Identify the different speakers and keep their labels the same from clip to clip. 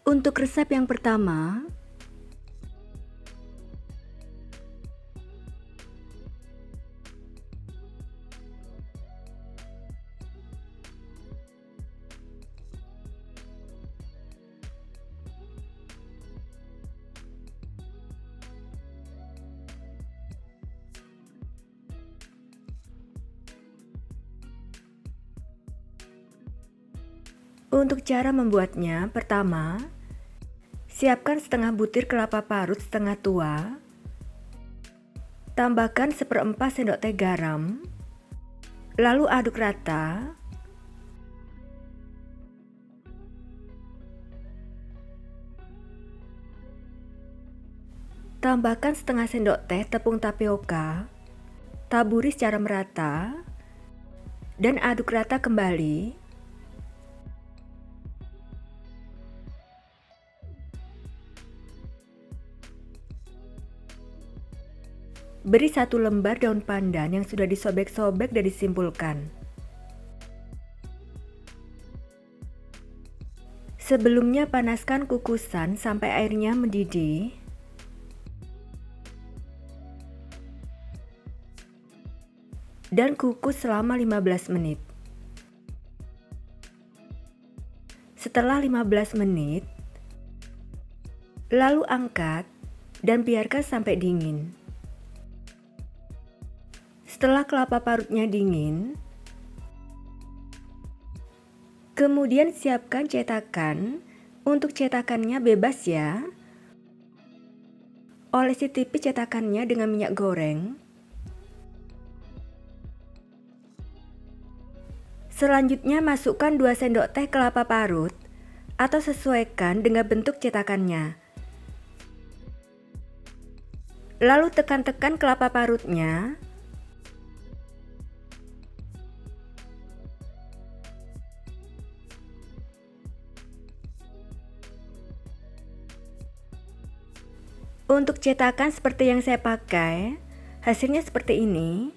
Speaker 1: Untuk resep yang pertama, untuk cara membuatnya, pertama, siapkan setengah butir kelapa parut setengah tua, tambahkan 1/4 sendok teh garam, lalu aduk rata. Tambahkan setengah sendok teh tepung tapioka, taburi secara merata, dan aduk rata kembali. Beri 1 lembar daun pandan yang sudah disobek-sobek dan disimpulkan. Sebelumnya panaskan kukusan sampai airnya mendidih. Dan kukus selama 15 menit. Setelah 15 menit, lalu angkat dan biarkan sampai dingin. Setelah kelapa parutnya dingin, kemudian siapkan cetakan. Untuk cetakannya bebas ya. Olesi tipis cetakannya dengan minyak goreng. Selanjutnya masukkan 2 sendok teh kelapa parut atau sesuaikan dengan bentuk cetakannya. Lalu tekan-tekan kelapa parutnya. Untuk cetakan seperti yang saya pakai, hasilnya seperti ini.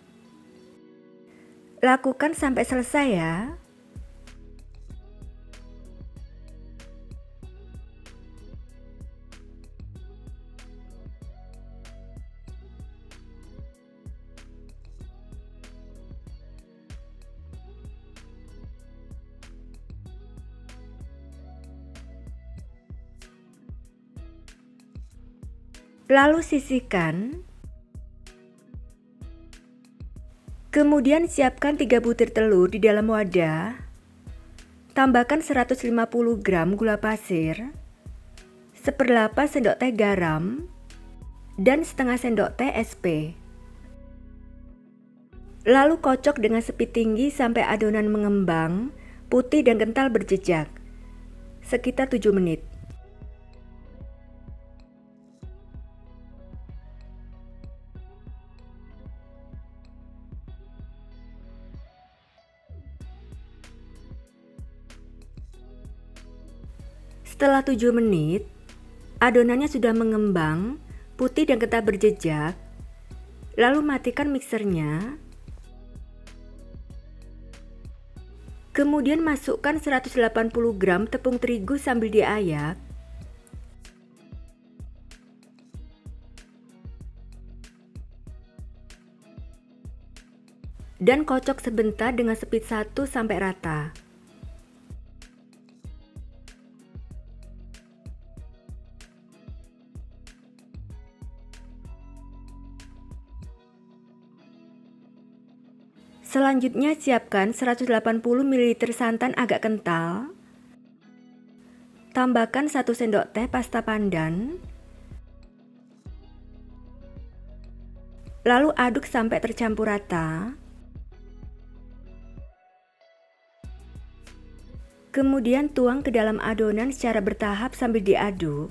Speaker 1: Lakukan sampai selesai ya. Lalu sisihkan. Kemudian siapkan 3 butir telur di dalam wadah. Tambahkan 150 gram gula pasir, 1/8 sendok teh garam, dan setengah sendok teh SP. Lalu kocok dengan speed tinggi sampai adonan mengembang, putih dan kental berjejak. Sekitar 7 menit. Setelah 7 menit, adonannya sudah mengembang, putih dan kental berjejak. Lalu matikan mixernya. Kemudian masukkan 180 gram tepung terigu sambil diayak. Dan kocok sebentar dengan speed 1 sampai rata. Selanjutnya siapkan 180 ml santan agak kental. Tambahkan 1 sendok teh pasta pandan. Lalu aduk sampai tercampur rata. Kemudian tuang ke dalam adonan secara bertahap sambil diaduk.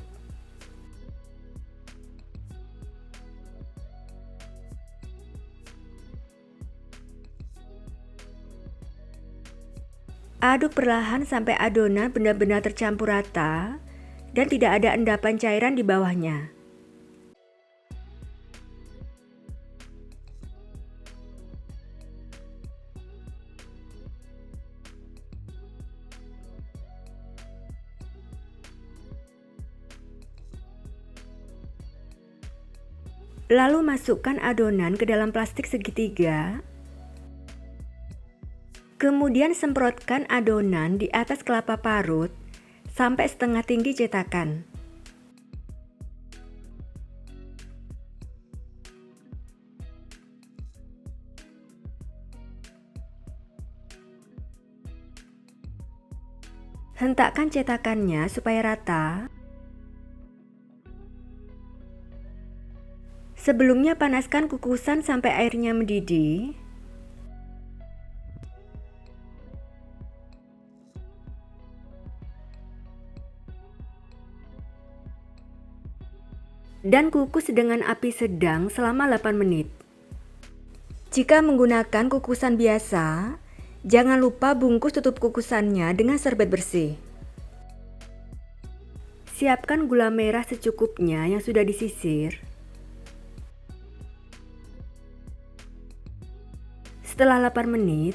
Speaker 1: Aduk perlahan sampai adonan benar-benar tercampur rata dan tidak ada endapan cairan di bawahnya. Lalu masukkan adonan ke dalam plastik segitiga. Kemudian semprotkan adonan di atas kelapa parut sampai setengah tinggi cetakan. Hentakkan cetakannya supaya rata. Sebelumnya panaskan kukusan sampai airnya mendidih. Dan kukus dengan api sedang selama 8 menit. Jika menggunakan kukusan biasa, jangan lupa bungkus tutup kukusannya dengan serbet bersih. Siapkan gula merah secukupnya yang sudah disisir. Setelah 8 menit,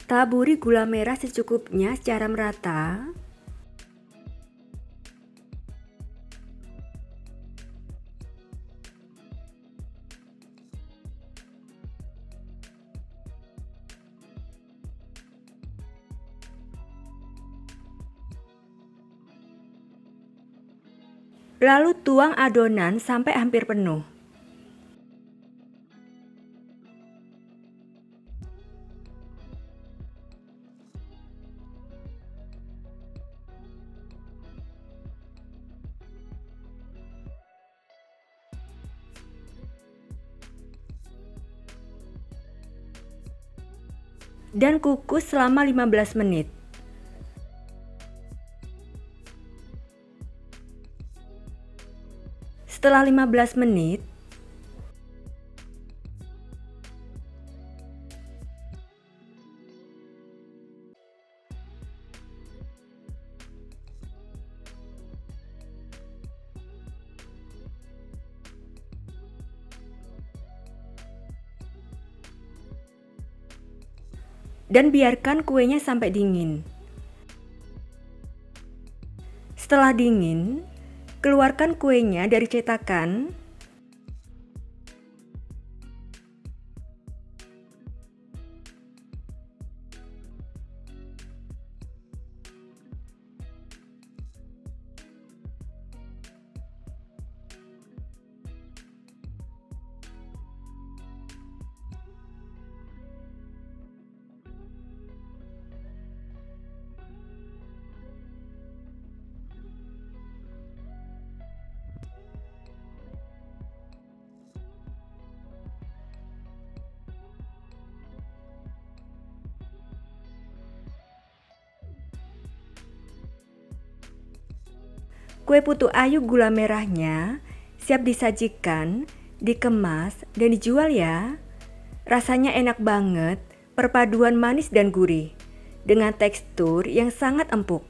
Speaker 1: taburi gula merah secukupnya secara merata. Lalu tuang adonan sampai hampir penuh. Dan kukus selama 15 menit. Setelah 15 menit, dan biarkan kuenya sampai dingin. Setelah dingin, keluarkan kuenya dari cetakan. Kue putu ayu gula merahnya siap disajikan, dikemas, dan dijual ya. Rasanya enak banget, perpaduan manis dan gurih, dengan tekstur yang sangat empuk.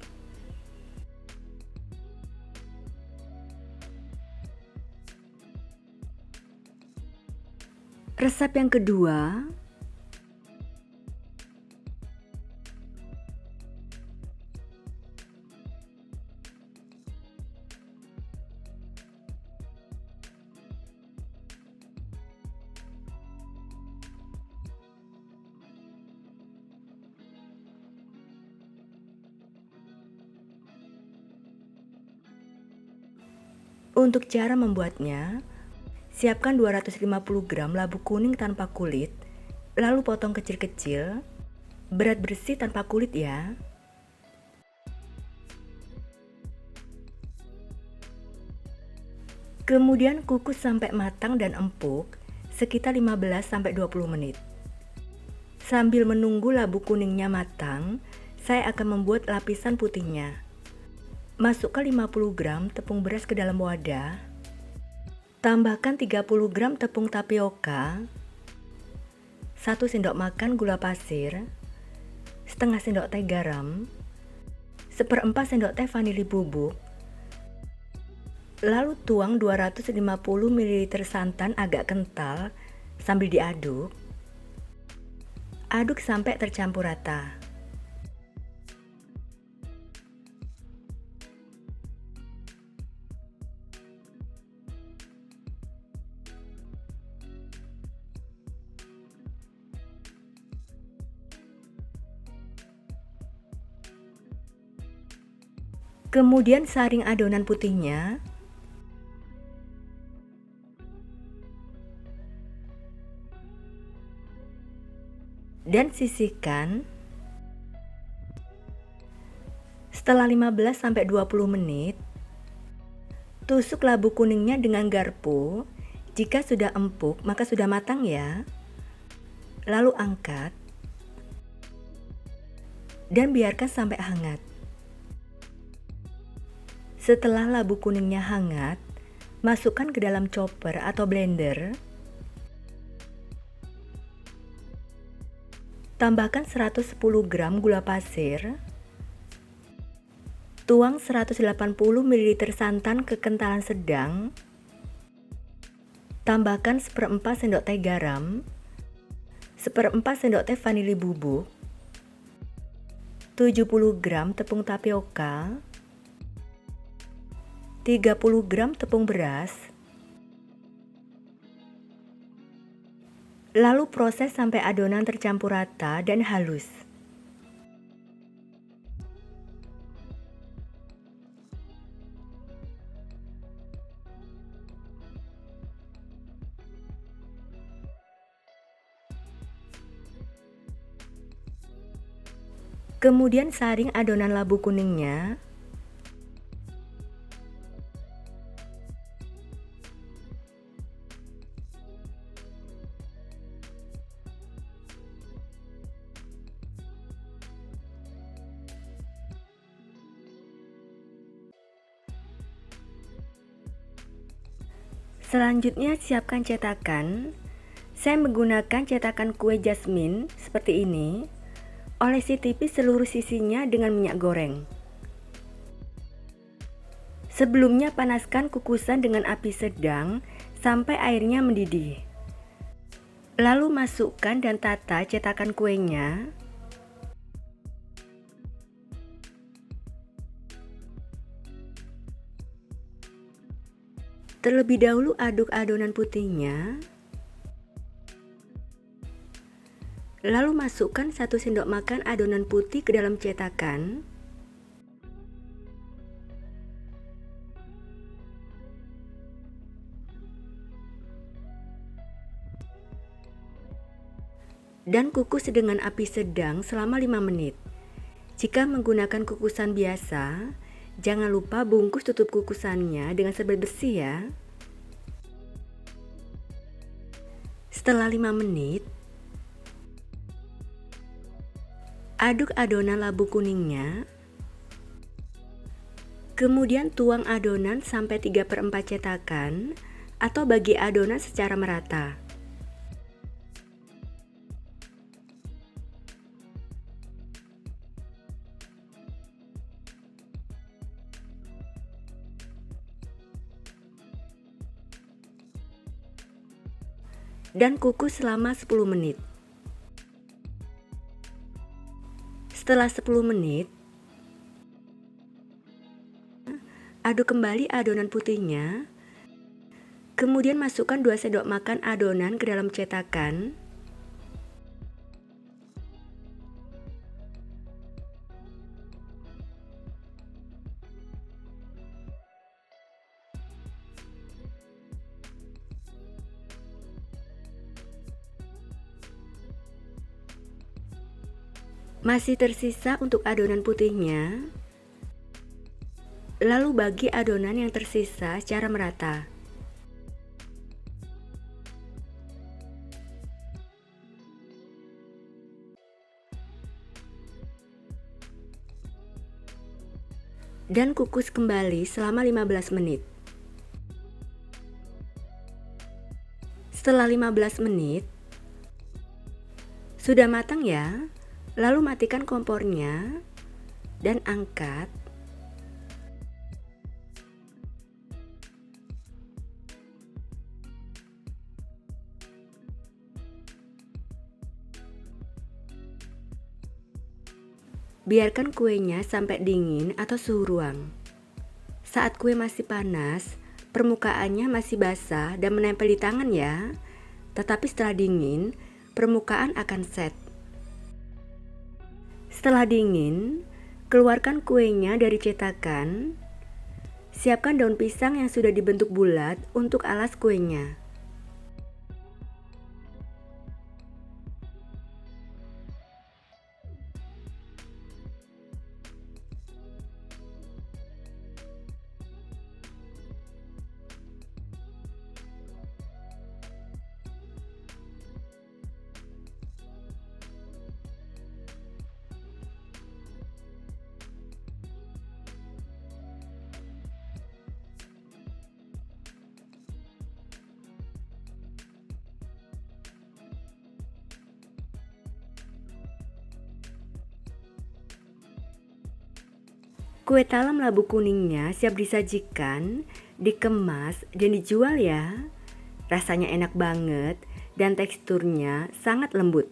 Speaker 1: Resep yang kedua, untuk cara membuatnya, siapkan 250 gram labu kuning tanpa kulit, lalu potong kecil-kecil, berat bersih tanpa kulit ya. Kemudian kukus sampai matang dan empuk sekitar 15-20 menit. Sambil menunggu labu kuningnya matang, saya akan membuat lapisan putihnya. Masukkan 50 gram tepung beras ke dalam wadah. Tambahkan 30 gram tepung tapioka, 1 sendok makan gula pasir, setengah sendok teh garam, 1/4 sendok teh vanili bubuk. Lalu tuang 250 ml santan agak kental sambil diaduk. Aduk sampai tercampur rata. Kemudian saring adonan putihnya. Dan sisihkan. Setelah 15-20 menit, tusuk labu kuningnya dengan garpu. Jika sudah empuk, maka sudah matang ya. Lalu angkat dan biarkan sampai hangat. Setelah labu kuningnya hangat, masukkan ke dalam chopper atau blender. Tambahkan 110 gram gula pasir. Tuang 180 ml santan kekentalan sedang. Tambahkan 1/4 sendok teh garam, 1/4 sendok teh vanili bubuk, 70 gram tepung tapioka, 30 gram tepung beras. Lalu proses sampai adonan tercampur rata dan halus. Kemudian saring adonan labu kuningnya. Selanjutnya siapkan cetakan. Saya menggunakan cetakan kue jasmine seperti ini. Olesi tipis seluruh sisinya dengan minyak goreng. Sebelumnya panaskan kukusan dengan api sedang sampai airnya mendidih. Lalu masukkan dan tata cetakan kuenya. Terlebih dahulu aduk adonan putihnya. Lalu masukkan 1 sendok makan adonan putih ke dalam cetakan. Dan kukus dengan api sedang selama 5 menit. Jika menggunakan kukusan biasa, jangan lupa bungkus tutup kukusannya dengan serbet besi ya. Setelah 5 menit, aduk adonan labu kuningnya. Kemudian tuang adonan sampai 3/4 cetakan atau bagi adonan secara merata. Dan kukus selama 10 menit. Setelah 10 menit, aduk kembali adonan putihnya. Kemudian masukkan 2 sendok makan adonan ke dalam cetakan. Masih tersisa untuk adonan putihnya. Lalu bagi adonan yang tersisa secara merata. Dan kukus kembali selama 15 menit. Setelah 15 menit, sudah matang ya. Lalu matikan kompornya dan angkat. Biarkan kuenya sampai dingin atau suhu ruang. Saat kue masih panas, permukaannya masih basah dan menempel di tangan ya. Tetapi setelah dingin, permukaan akan set. Setelah dingin, Keluarkan kuenya dari cetakan. Siapkan daun pisang yang sudah dibentuk bulat untuk alas kuenya. Kue talam labu kuningnya siap disajikan, dikemas, dan dijual ya. Rasanya enak banget dan teksturnya sangat lembut.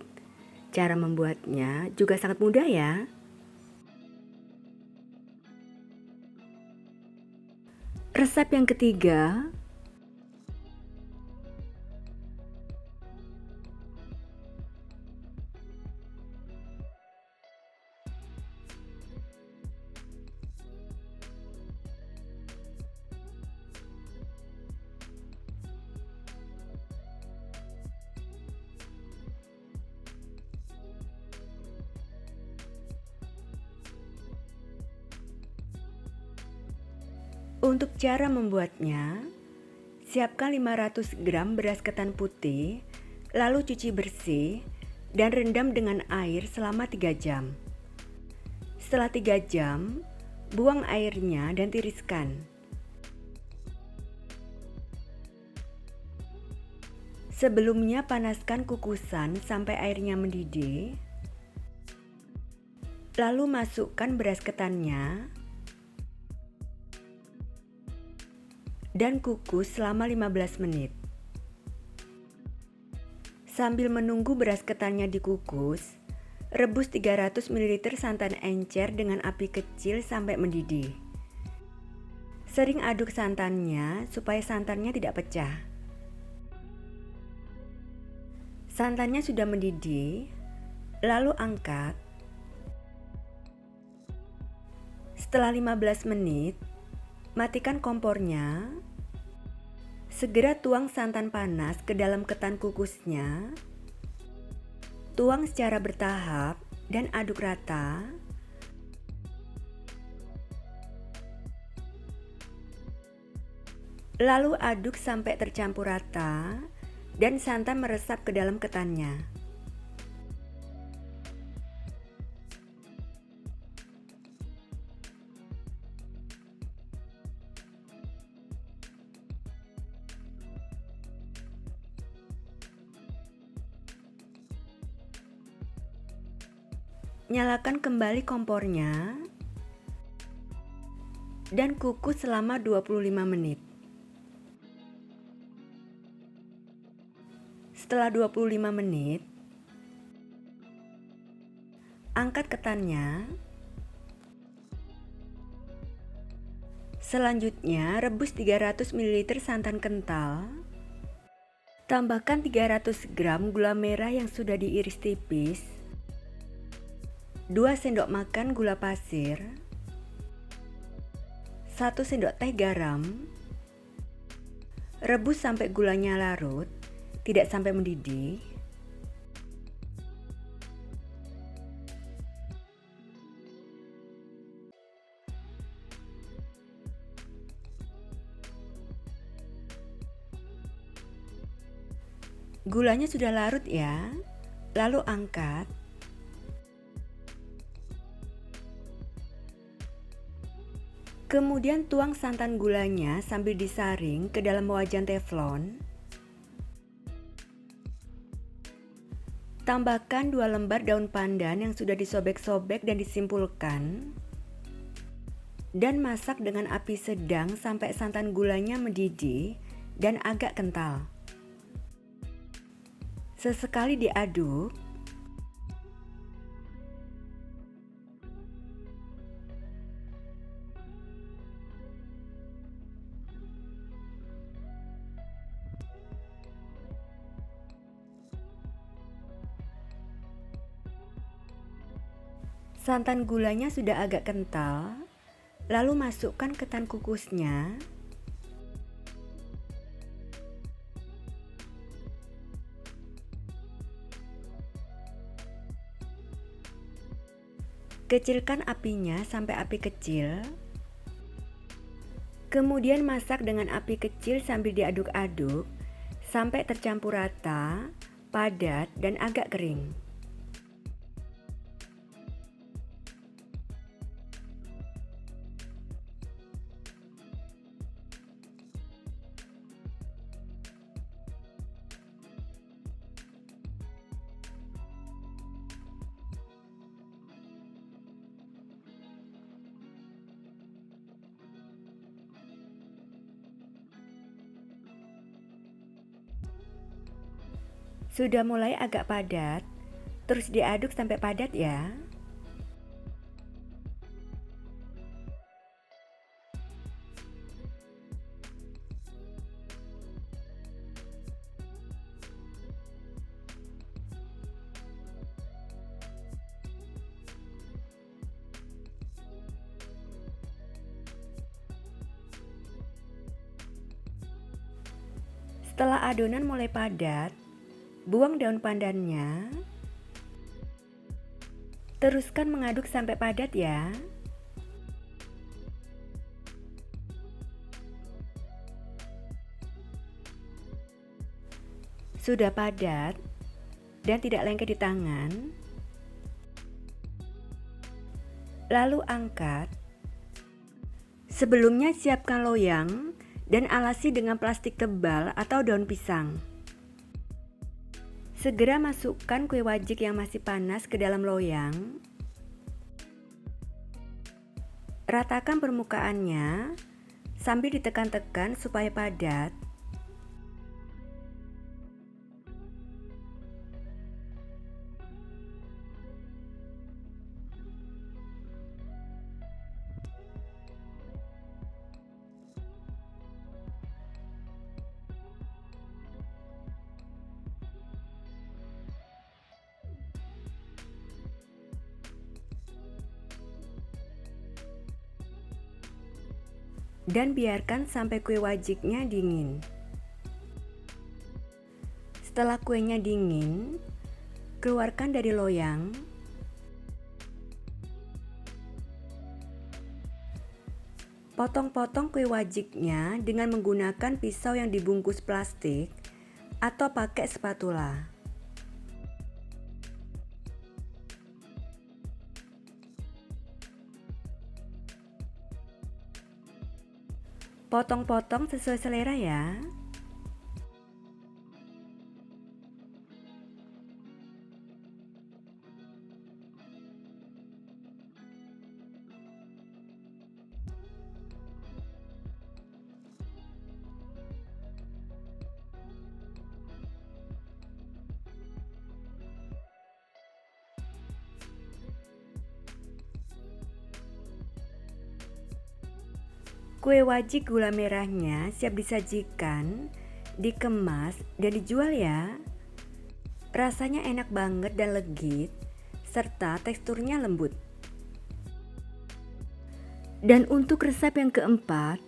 Speaker 1: Cara membuatnya juga sangat mudah ya. Resep yang ketiga, untuk cara membuatnya, siapkan 500 gram beras ketan putih, lalu cuci bersih dan rendam dengan air selama 3 jam. Setelah 3 jam, buang airnya dan tiriskan. Sebelumnya panaskan kukusan sampai airnya mendidih. Lalu masukkan beras ketannya dan kukus selama 15 menit. Sambil menunggu beras ketannya dikukus, rebus 300 ml santan encer dengan api kecil sampai mendidih. Sering aduk santannya supaya santannya tidak pecah. Santannya sudah mendidih, lalu angkat. Setelah 15 menit, matikan kompornya. Segera tuang santan panas ke dalam ketan kukusnya. Tuang secara bertahap dan aduk rata. Lalu aduk sampai tercampur rata dan santan meresap ke dalam ketannya. Nyalakan kembali kompornya dan kukus selama 25 menit. Setelah 25 menit, angkat ketannya. Selanjutnya, rebus 300 ml santan kental. Tambahkan 300 gram gula merah yang sudah diiris tipis. 2 sendok makan gula pasir, 1 sendok teh garam. Rebus sampai gulanya larut, tidak sampai mendidih. Gulanya sudah larut ya, lalu angkat. Kemudian tuang santan gulanya sambil disaring ke dalam wajan teflon. Tambahkan 2 lembar daun pandan yang sudah disobek-sobek dan disimpulkan. Dan masak dengan api sedang sampai santan gulanya mendidih dan agak kental. Sesekali diaduk. Santan gulanya sudah agak kental, lalu masukkan ketan kukusnya. Kecilkan apinya sampai api kecil. Kemudian masak dengan api kecil sambil diaduk-aduk sampai tercampur rata, padat, dan agak kering. Sudah mulai agak padat, terus diaduk sampai padat ya. Setelah adonan mulai padat, buang daun pandannya. Teruskan mengaduk sampai padat ya. Sudah padat dan tidak lengket di tangan. Lalu angkat. Sebelumnya siapkan loyang dan alasi dengan plastik tebal atau daun pisang. Segera masukkan kue wajik yang masih panas ke dalam loyang. Ratakan permukaannya sambil ditekan-tekan supaya padat. Dan biarkan sampai kue wajiknya dingin. Setelah kuenya dingin, keluarkan dari loyang. Potong-potong kue wajiknya dengan menggunakan pisau yang dibungkus plastik atau pakai spatula. Potong-potong sesuai selera ya. Kue wajik gula merahnya siap disajikan, dikemas, dan dijual ya. Rasanya enak banget dan legit, serta teksturnya lembut. Dan untuk resep yang keempat,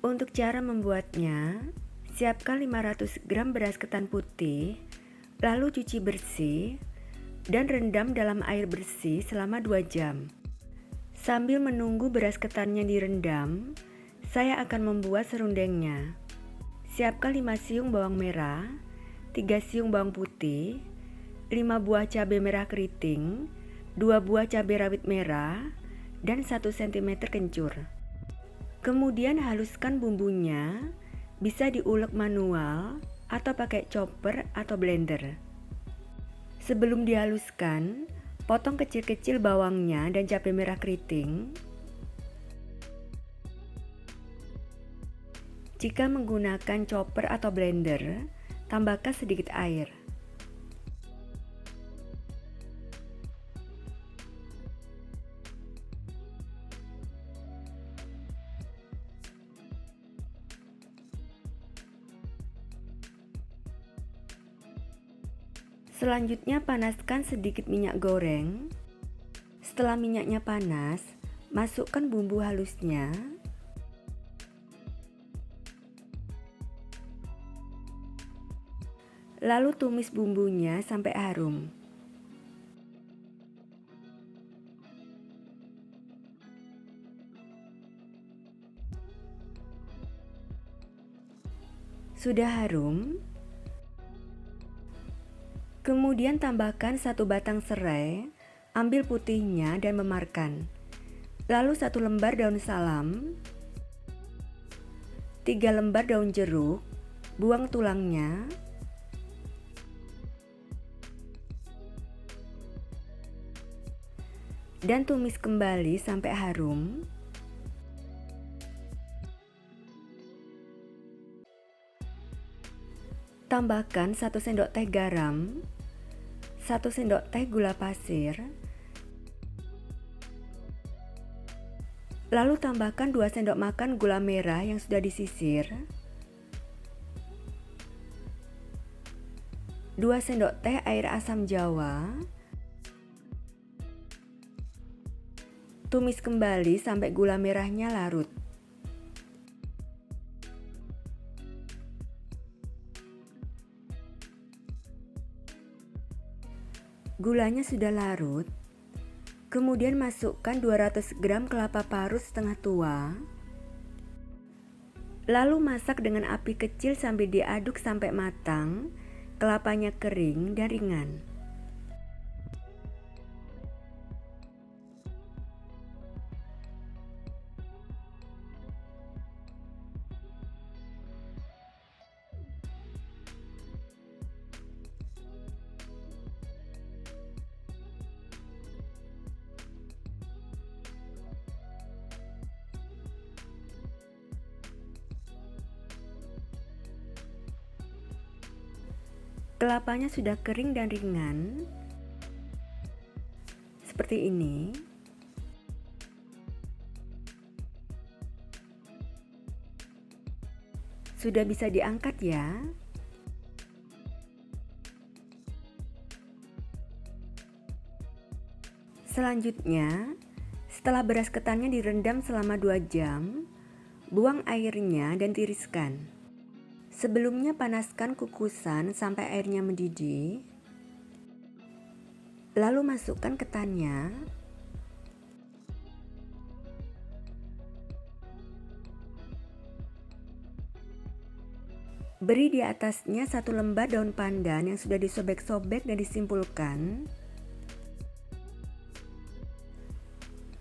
Speaker 1: untuk cara membuatnya, siapkan 500 gram beras ketan putih, lalu cuci bersih, dan rendam dalam air bersih selama 2 jam. Sambil menunggu beras ketannya direndam, saya akan membuat serundengnya. Siapkan 5 siung bawang merah, 3 siung bawang putih, 5 buah cabai merah keriting, 2 buah cabai rawit merah, dan 1 cm kencur. Kemudian haluskan bumbunya, bisa diulek manual atau pakai chopper atau blender. Sebelum dihaluskan, potong kecil-kecil bawangnya dan cabai merah keriting. Jika menggunakan chopper atau blender, tambahkan sedikit air. Selanjutnya panaskan sedikit minyak goreng. Setelah minyaknya panas, masukkan bumbu halusnya. Lalu tumis bumbunya sampai harum. Sudah harum, kemudian tambahkan 1 batang serai, ambil putihnya dan memarkan. Lalu 1 lembar daun salam, 3 lembar daun jeruk, buang tulangnya. Dan tumis kembali sampai harum. Tambahkan 1 sendok teh garam, 1 sendok teh gula pasir, lalu tambahkan 2 sendok makan gula merah yang sudah disisir, 2 sendok teh air asam jawa, tumis kembali sampai gula merahnya larut. Gulanya sudah larut, kemudian masukkan 200 gram kelapa parut setengah tua. Lalu masak dengan api kecil sambil diaduk sampai matang, kelapanya kering dan ringan. Kelapanya sudah kering dan ringan, seperti ini. Sudah bisa diangkat ya. Selanjutnya, setelah beras ketannya direndam selama 2 jam, buang airnya dan tiriskan. Sebelumnya panaskan kukusan sampai airnya mendidih. Lalu masukkan ketannya. Beri di atasnya 1 lembar daun pandan yang sudah disobek-sobek dan disimpulkan.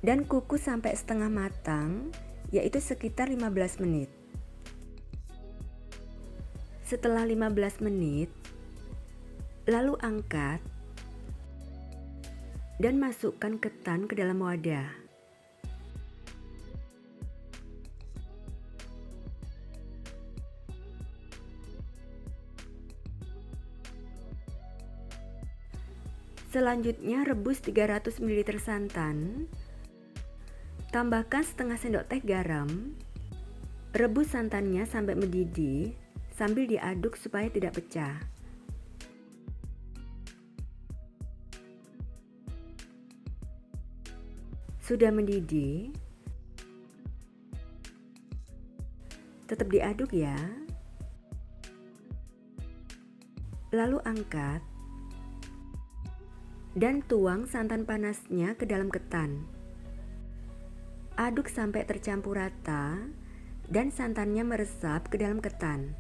Speaker 1: Dan kukus sampai setengah matang, yaitu sekitar 15 menit. Setelah 15 menit, lalu angkat dan masukkan ketan ke dalam wadah. Selanjutnya rebus 300 ml santan. Tambahkan setengah sendok teh garam. Rebus santannya sampai mendidih sambil diaduk supaya tidak pecah. Sudah mendidih, tetap diaduk ya. Lalu angkat dan tuang santan panasnya ke dalam ketan. Aduk sampai tercampur rata dan santannya meresap ke dalam ketan.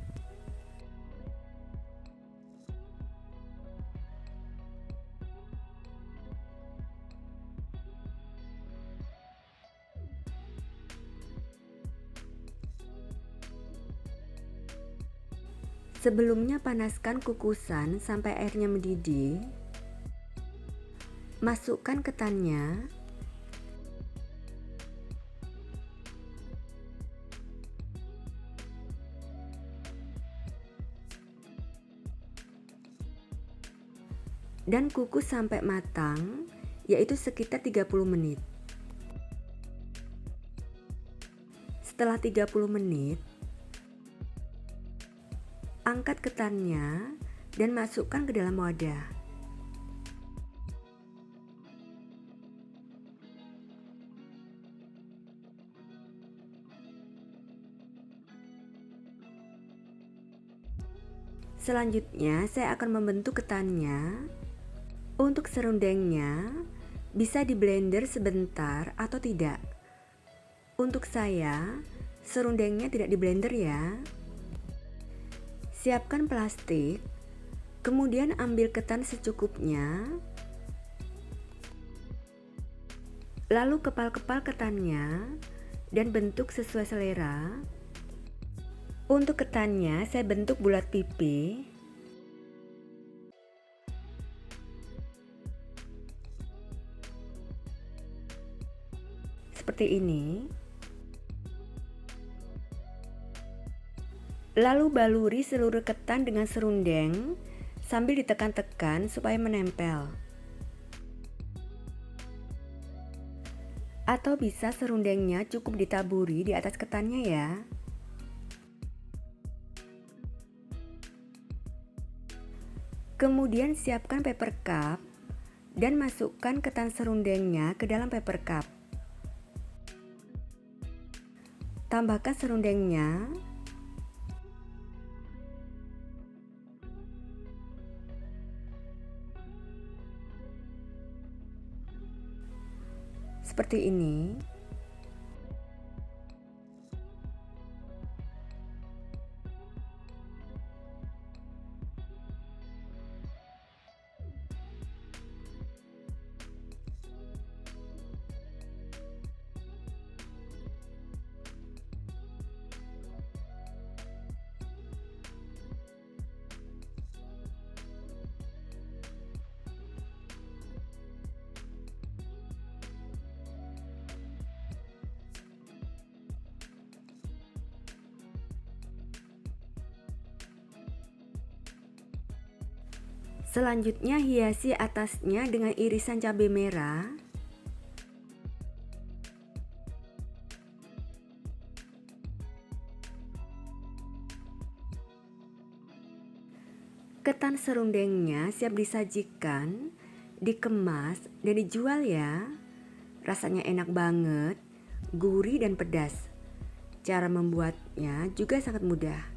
Speaker 1: Sebelumnya panaskan kukusan sampai airnya mendidih. Masukkan ketannya. dan kukus sampai matang, yaitu sekitar 30 menit. Setelah 30 menit, angkat ketannya dan masukkan ke dalam wadah. Selanjutnya, saya akan membentuk ketannya. Untuk serundengnya, bisa di blender sebentar atau tidak. Untuk saya, serundengnya tidak di blender ya. Siapkan plastik, kemudian ambil ketan secukupnya. Lalu kepal-kepal ketannya dan bentuk sesuai selera. Untuk ketannya, saya bentuk bulat pipi. Seperti ini. Lalu baluri seluruh ketan dengan serundeng sambil ditekan-tekan supaya menempel. Atau bisa serundengnya cukup ditaburi di atas ketannya ya. Kemudian siapkan paper cup dan masukkan ketan serundengnya ke dalam paper cup. Tambahkan serundengnya. Seperti ini. Selanjutnya hiasi atasnya dengan irisan cabai merah. Ketan serundengnya siap disajikan, dikemas, dan dijual ya. Rasanya enak banget, gurih dan pedas. Cara membuatnya juga sangat mudah.